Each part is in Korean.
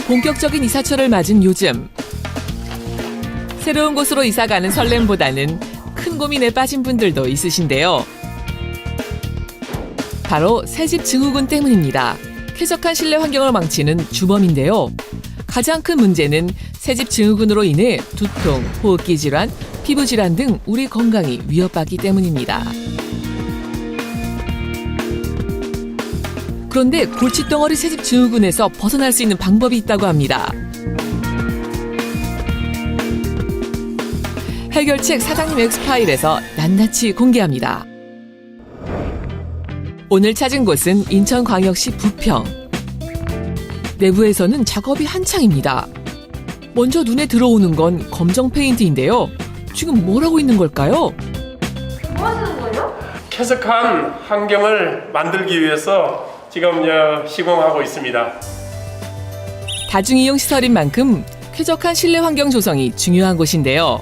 본격적인 이사철을 맞은 요즘 새로운 곳으로 이사가는 설렘보다는 큰 고민에 빠진 분들도 있으신데요. 바로 새집 증후군 때문입니다. 쾌적한 실내 환경을 망치는 주범인데요. 가장 큰 문제는 새집 증후군으로 인해 두통, 호흡기 질환, 피부 질환 등 우리 건강이 위협받기 때문입니다. 그런데 골칫덩어리 새집 증후군에서 벗어날 수 있는 방법이 있다고 합니다. 해결책 사장님 엑스파일에서 낱낱이 공개합니다. 오늘 찾은 곳은 인천광역시 부평. 내부에서는 작업이 한창입니다. 먼저 눈에 들어오는 건 검정 페인트인데요. 지금 뭘 하고 있는 걸까요? 뭐 하시는 거예요? 쾌적한 환경을 만들기 위해서 지금 시공하고 있습니다. 다중이용 시설인 만큼 쾌적한 실내 환경 조성이 중요한 곳인데요.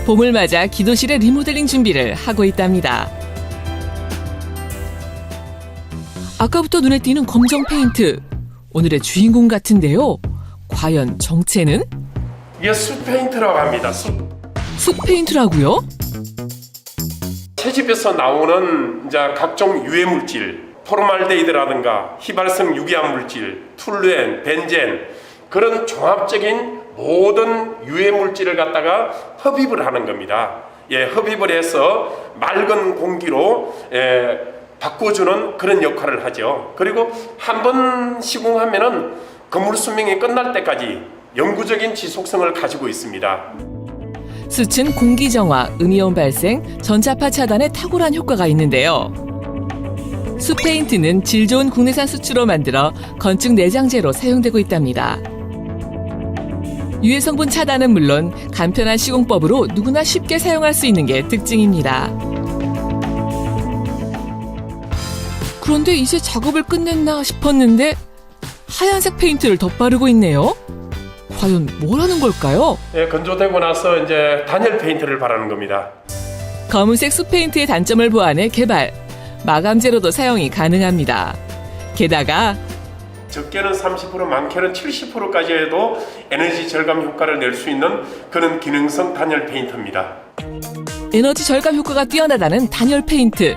봄을 맞아 기도실의 리모델링 준비를 하고 있답니다. 아까부터 눈에 띄는 검정 페인트. 오늘의 주인공 같은데요. 과연 정체는? 이게 숲 페인트라고 합니다. 숲 페인트라고요? 새집에서 나오는 각종 유해 물질, 포르말데히드라든가 휘발성 유기암 물질, 툴루엔, 벤젠 그런 종합적인 모든 유해 물질을 갖다가 흡입을 하는 겁니다. 흡입을 해서 맑은 공기로 바꿔주는 그런 역할을 하죠. 그리고 한 번 시공하면은 건물 수명이 끝날 때까지 영구적인 지속성을 가지고 있습니다. 수층 공기 정화, 음이온 발생, 전자파 차단에 탁월한 효과가 있는데요. 숲 페인트는 질 좋은 국내산 수치로 만들어 건축 내장재로 사용되고 있답니다. 유해 성분 차단은 물론 간편한 시공법으로 누구나 쉽게 사용할 수 있는 게 특징입니다. 그런데 이제 작업을 끝냈나 싶었는데 하얀색 페인트를 덧바르고 있네요. 과연 뭘 하는 걸까요? 건조되고 나서 단열 페인트를 바르는 겁니다. 검은색 숲 페인트의 단점을 보완해 개발, 마감재로도 사용이 가능합니다. 게다가 적게는 30%, 많게는 70%까지 해도 에너지 절감 효과를 낼 수 있는 그런 기능성 단열 페인트입니다. 에너지 절감 효과가 뛰어나다는 단열 페인트.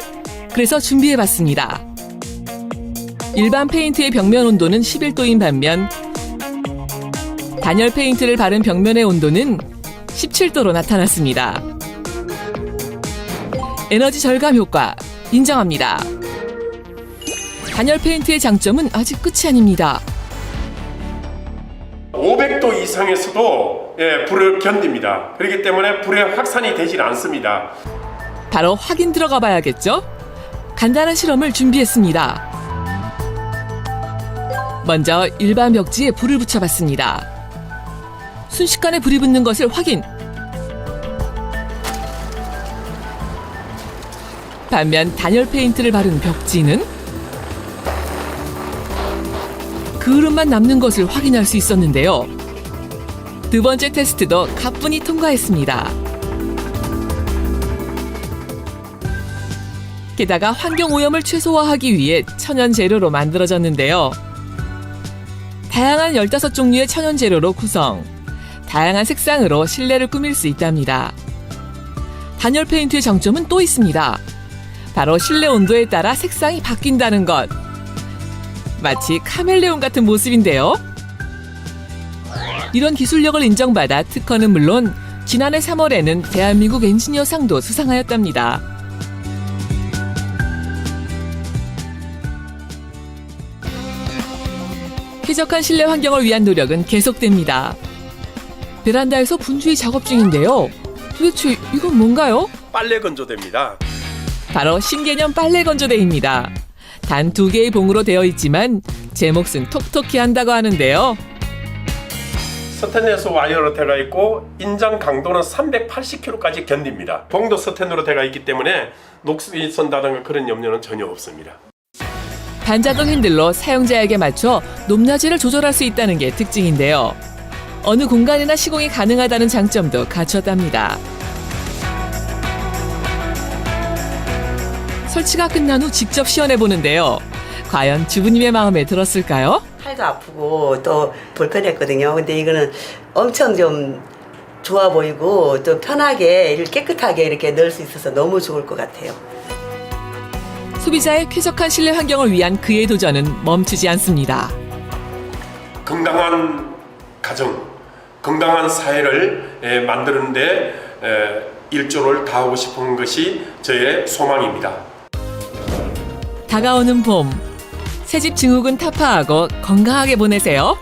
그래서 준비해봤습니다. 일반 페인트의 벽면 온도는 11도인 반면 단열 페인트를 바른 벽면의 온도는 17도로 나타났습니다. 에너지 절감 효과 인정합니다. 단열 페인트의 장점은 아직 끝이 아닙니다. 500도 이상에서도 불을 견딥니다. 그렇기 때문에 불의 확산이 되질 않습니다. 바로 확인 들어가 봐야겠죠? 간단한 실험을 준비했습니다. 먼저 일반 벽지에 불을 붙여봤습니다. 순식간에 불이 붙는 것을 확인. 반면 단열 페인트를 바른 벽지는 그을음만 남는 것을 확인할 수 있었는데요. 두 번째 테스트도 가뿐히 통과했습니다. 게다가 환경 오염을 최소화하기 위해 천연 재료로 만들어졌는데요. 다양한 15종류의 천연 재료로 구성, 다양한 색상으로 실내를 꾸밀 수 있답니다. 단열 페인트의 장점은 또 있습니다. 바로 실내 온도에 따라 색상이 바뀐다는 것. 마치 카멜레온 같은 모습인데요. 이런 기술력을 인정받아 특허는 물론 지난해 3월에는 대한민국 엔지니어 상도 수상하였답니다. 쾌적한 실내 환경을 위한 노력은 계속됩니다. 베란다에서 분주히 작업 중인데요. 도대체 이건 뭔가요? 빨래 건조대입니다. 바로 신개념 빨래 건조대입니다. 단 2개의 봉으로 되어 있지만 제 몫은 톡톡히 한다고 하는데요. 스테인리스 와이어로 되어 있고 인장 강도는 380kg까지 견딥니다. 봉도 스테인으로 되어 있기 때문에 녹슬이 선다든가 그런 염려는 전혀 없습니다. 반자동 핸들로 사용자에게 맞춰 높낮이를 조절할 수 있다는 게 특징인데요. 어느 공간이나 시공이 가능하다는 장점도 갖췄답니다. 설치가 끝난 후 직접 시연해 보는데요. 과연 주부님의 마음에 들었을까요? 팔도 아프고 또 불편했거든요. 근데 이거는 엄청 좀 좋아 보이고 또 편하게 깨끗하게 이렇게 넣을 수 있어서 너무 좋을 것 같아요. 소비자의 쾌적한 실내 환경을 위한 그의 도전은 멈추지 않습니다. 건강한 가정, 건강한 사회를 만드는데 일조를 다하고 싶은 것이 저의 소망입니다. 다가오는 봄, 새집 증후군 타파하고 건강하게 보내세요.